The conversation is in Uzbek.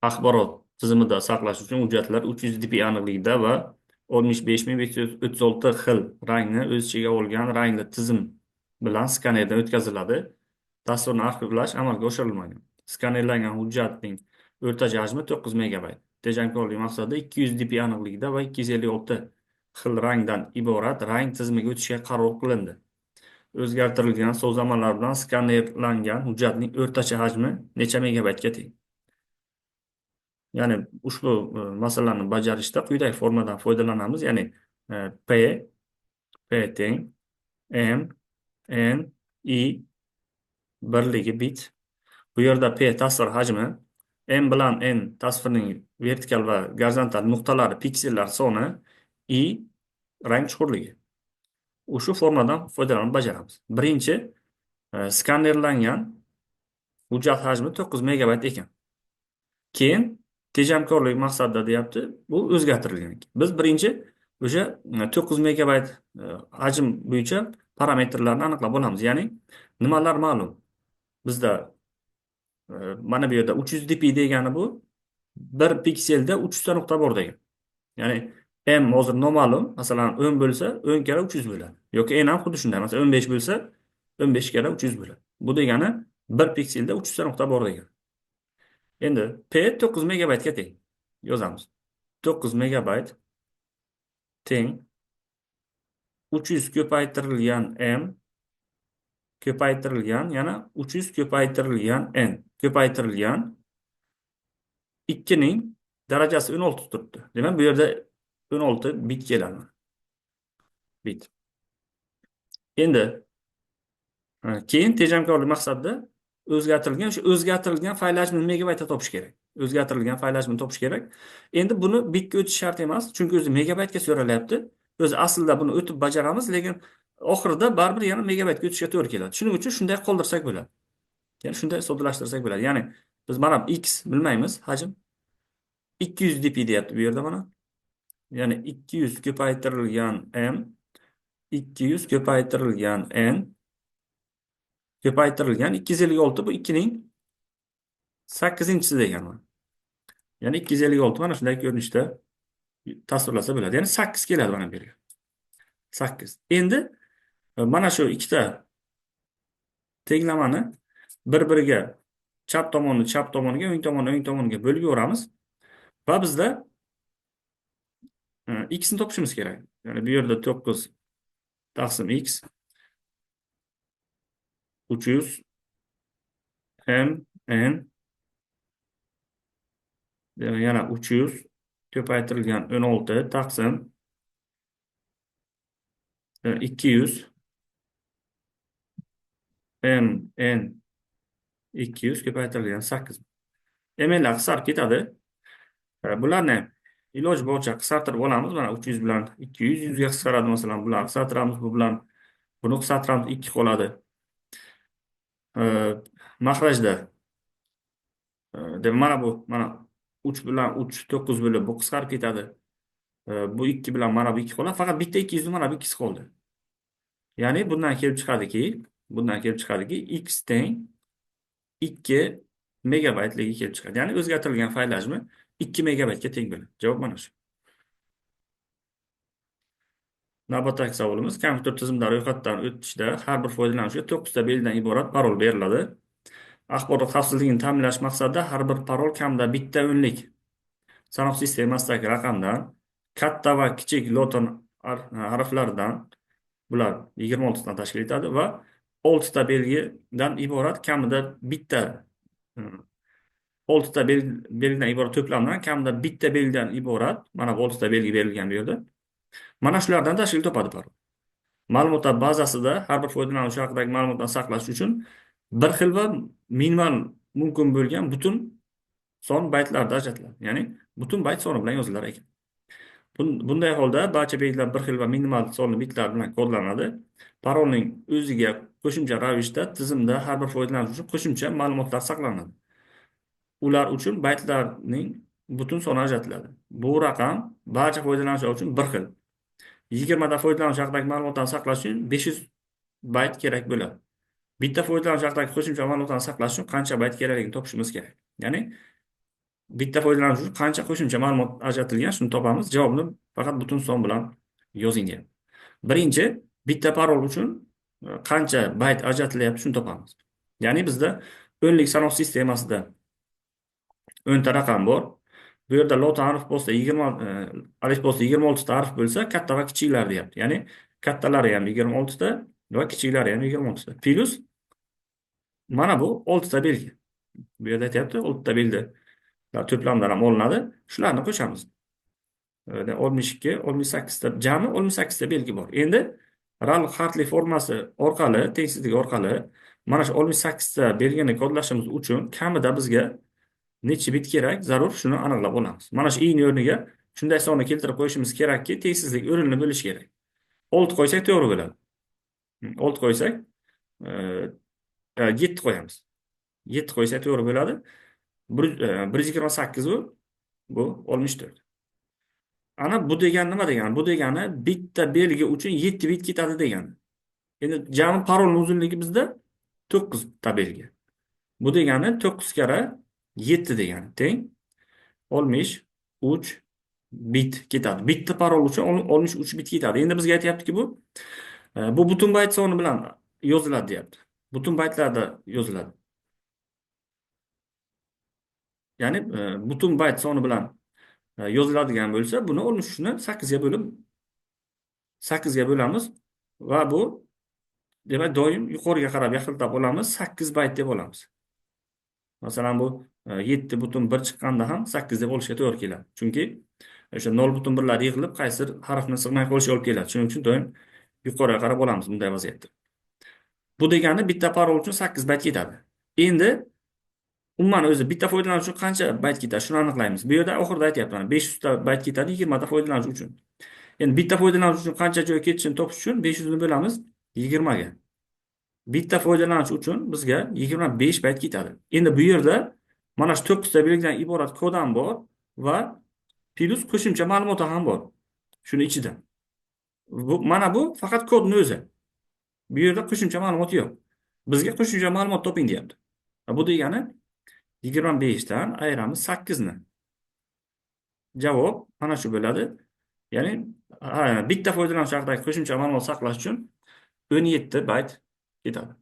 axborot tizimida saqlash uchun hujjatlar 300 dpi aniqligida va 65536 xil rangni o'z ichiga olgan rangli tizim bilan skanerdan o'tkaziladi. Dasturni arxivlash amalga oshirilmagan. Skanerlangan hujjatning o'rtacha hajmi 9 megabayt. Tejamkorlik maqsadida 200 dpi aniqligida va 256 xil rangdan iborat rang tizimiga o'tishga qaror qilindi. O'zgartirilgan sovg'alar bilan skanerlangan hujjatning o'rtacha hajmi necha megabaytga teng? Ya'ni ushbu masalani bajarishda quyidagi formadan foydalanamiz. Ya'ni e, P teng M N I birligi bit. Bu yerda P tasvir hajmi, M bilan N tasvirning vertikal va gorizontal nuqtalari piksellar soni, I rang chuqurligi. Shu formadan foydalanib bajaramiz. Birinchi skanerlangan hujjat hajmi 9 megabayt ekan. Keyin tejamkorlik maqsadida deyapti, bu o'zgartirilgan. Biz birinchi o'sha 9 megabayt hajm bo'yicha parametrlarni aniqlab olamiz. Ya'ni nimalar ma'lum? Bizda mana bu yerda 300 dpi degani bu bir pikselda 300 ta nuqta bor degan. Ya'ni M hozir noma'lum, masalan 10 bo'lsa 10 kara 300 bo'ladi. Yoki N ham xuddi shunday. Masalan 15 bo'lsa 15 kara 300 bo'ladi. Bu degani bir pikselda 300 ta nuqta bor degan. Endi P 9 megabaytga teng. Yozamiz. 9 megabayt teng 300 ko'paytirilgan M ko'paytirilgan yana 300 ko'paytirilgan N ko'paytirilgan 2 ning darajasi 16 turibdi. Demak, bu yerda 16 bit keladi. Bit. Endi keyin tejamkorlik maqsadida o'zgartirilgan fayl hajmini megabaytda topish kerak. O'zgartirilgan fayl hajmini topish kerak. Endi buni bitga o'tish shart emas, chunki o'zi megabaytga so'ralyapti. O'zi aslida buni o'tib bajaramiz, lekin oxirida baribir yana megabaytga o'tishga to'g'ri keladi. Shuning uchun shunday qoldirsak bo'ladi. Ya'ni shunday soddalashtirsak bo'ladi. Ya'ni biz mana x bilmaymiz, hajm 200 dpi deyapti bu yerda mana. Ya'ni 200 ko'paytirilgan m 200 ko'paytirilgan n ko'paytirilgan 256 bu 2 ning 8-inchisi deganman. Ya'ni 256 mana shunday ko'rinishda tasvirlasa bo'ladi. Ya'ni 8 keladi mana bu yerga. 8. Endi mana shu ikkita tenglamani bir-biriga chap tomonni chap tomoniga, o'ng tomonni o'ng tomoniga bo'lib yuboramiz va bizda x ni topishimiz kerak. Ya'ni bu yerda 9 taqsim x 300 m n yana 300 ko'paytirilgan 16 taqsim 200 m n 200 ko'paytirilgan 8. Mlar qisqarib ketadi. Bularni iloji boricha qisqartirib olamiz. Mana 300 bilan 200 100 ga qisqaradi masalan. Bularni qisqartiramiz, bu bilan buni qisqartiramiz, 2 qoladi. Mahrajda demak mana bu mana 3 bilan 3 9 bo'lib bu qisqarib ketadi. Bu 2 bilan mana bu 2 qoladi. Faqat bitta 200 mana bu ikkisi qoldi. Ya'ni bundan kelib chiqadiki x teng 2 megabaytligi kelib chiqadi. Ya'ni o'zgartirilgan fayl hajmi 2 megabaytga teng bo'ladi. Javob mana shu. Navbatdagi savolimiz: kompyuter tizimida ro'yxatdan o'tishda har bir foydalanuvchiga 9 ta belgidan iborat parol beriladi. Axborot xavfsizligini ta'minlash maqsadida har bir parol kamida bitta o'nlik sanoq sistemasidagi raqamdan, katta va kichik lotin harflaridan, bular 26 dan tashkil etadi va 6 ta belgidan iborat kamida bitta 6 ta belgidan iborat to'plamdan kamida bitta belgidan iborat, mana bu 6 ta belgi berilgan bu yerda. Mana shulardan tashkil topadi parol. Ma'lumotlar bazasida har bir foydalanuvchi haqidagi ma'lumotlarni saqlash uchun bir xil va minimal mumkin bo'lgan butun son baytlarda ajratiladi. Ya'ni butun bayt soni bilan yozilar ekan. Bunday holda barcha belgilar bir xil va minimal sonli bitlar bilan kodlanadi. Parolning o'ziga qo'shimcha ravishda tizimda har bir foydalanuvchi uchun qo'shimcha ma'lumotlar saqlanadi. Ular uchun baytlarning butun soni ajratiladi. Bu raqam barcha foydalanuvchilar uchun bir xil. 20 ta foydalanuvchi haqidagi ma'lumotlarni saqlash uchun 500 bayt kerak bo'ladi. Bitta foydalanuvchi haqidagi qo'shimcha ma'lumotlarni saqlash uchun qancha bayt kerakligini topishimiz kerak. Ya'ni Bitta foydalanuvchi uchun qancha qo'shimcha ma'lumot ajratilgan, shuni topamiz. Javobni faqat butun son bilan yozing deyapti. Birinchi, bitta parol uchun qancha bayt ajratilyapti, shuni topamiz. Ya'ni bizda o'nlik sanoq sistemasida 10 ta raqam bor. Bu yerda lot alif bo'lsa 20 alif bo'lsa 26 ta harf bo'lsa, katta va kichiklar deyapti. Ya'ni kattalari ham 26 ta va kichiklari ham 26 ta. Plus mana bu 6 ta belgi. Bu yerda aytyapti 6 ta belgi to'plamdan ham olinadi. Shularni qo'shamiz. 62, 68 ta, jami 68 ta belgi bor. Endi RAL xartli formasi orqali, tengsizlik orqali mana shu 68 ta belgini kodlashimiz uchun kamida bizga necha bit kerak, zarur shuni aniqlab olamiz. Mana shu i'ni o'rniga shunday sonni keltirib qo'yishimiz kerakki, tengsizlik o'rinli bo'lishi kerak. 6 qo'ysak to'g'ri bo'ladi. 6 qo'ysak 7 qo'yamiz. 7 qo'ysak to'g'ri bo'ladi. 128 bu 64. Ana bu degani nima degani? Bu degani bitta belgi uchun 7 bit ketadi degani. Endi jami parolning uzunligi bizda 9 ta belgi. Bu degani 9 kara 7 degani teng 63 bit ketadi. Bitta parol uchun 63 bit ketadi. Endi bizga aytayaptiki bu butun bayt soni bilan yoziladi deyapti. Butun baytlarda yoziladi. Ya'ni butun bayt soni bilan yoziladigan bo'lsa, buni 63 ni 8 ga bo'lib 8 ga bo'lamiz va bu demak doim yuqoriga qarab yaxlitib olamiz, 8 bayt deb olamiz. Masalan bu 7 butun 1 chiqqanda ham 8 deb olishga to'g'ri keladi. Chunki o'sha 0 butun 1lar yig'ilib qaysidir harfni sig'may qolishiga olib keladi. Shuning uchun doim yuqoriga qarab olamiz bunday vaziyatda. Bu degani bitta parol uchun 8 bayt ketadi. Endi umuman o'zi bitta foydalanuvchi uchun qancha bayt ketadi, shuni aniqlaymiz. Bu yerda oxirida aytyapman, 500 ta bayt ketadi 20 ta foydalanuvchi uchun. Endi bitta foydalanuvchi uchun qancha joy ketishini topish uchun 500 ni bo'lamiz 20 ga. Bitta foydalanuvchi uchun bizga 25 bayt ketadi. Endi bu yerda mana shu 9 ta belgidan iborat kod ham bor va plus qo'shimcha ma'lumot ham bor. Shuni ichida. Mana bu faqat kodning o'zi. Bu yerda qo'shimcha ma'lumot yo'q. Bizga qo'shimcha ma'lumot toping deyapti. Bu degani 25 dan ayiramiz 8 ni. Javob mana shu bo'ladi. Ya'ni bitta foydalanuvchi haqidagi qo'shimcha ma'lumot saqlash uchun 17 bayt ketadi.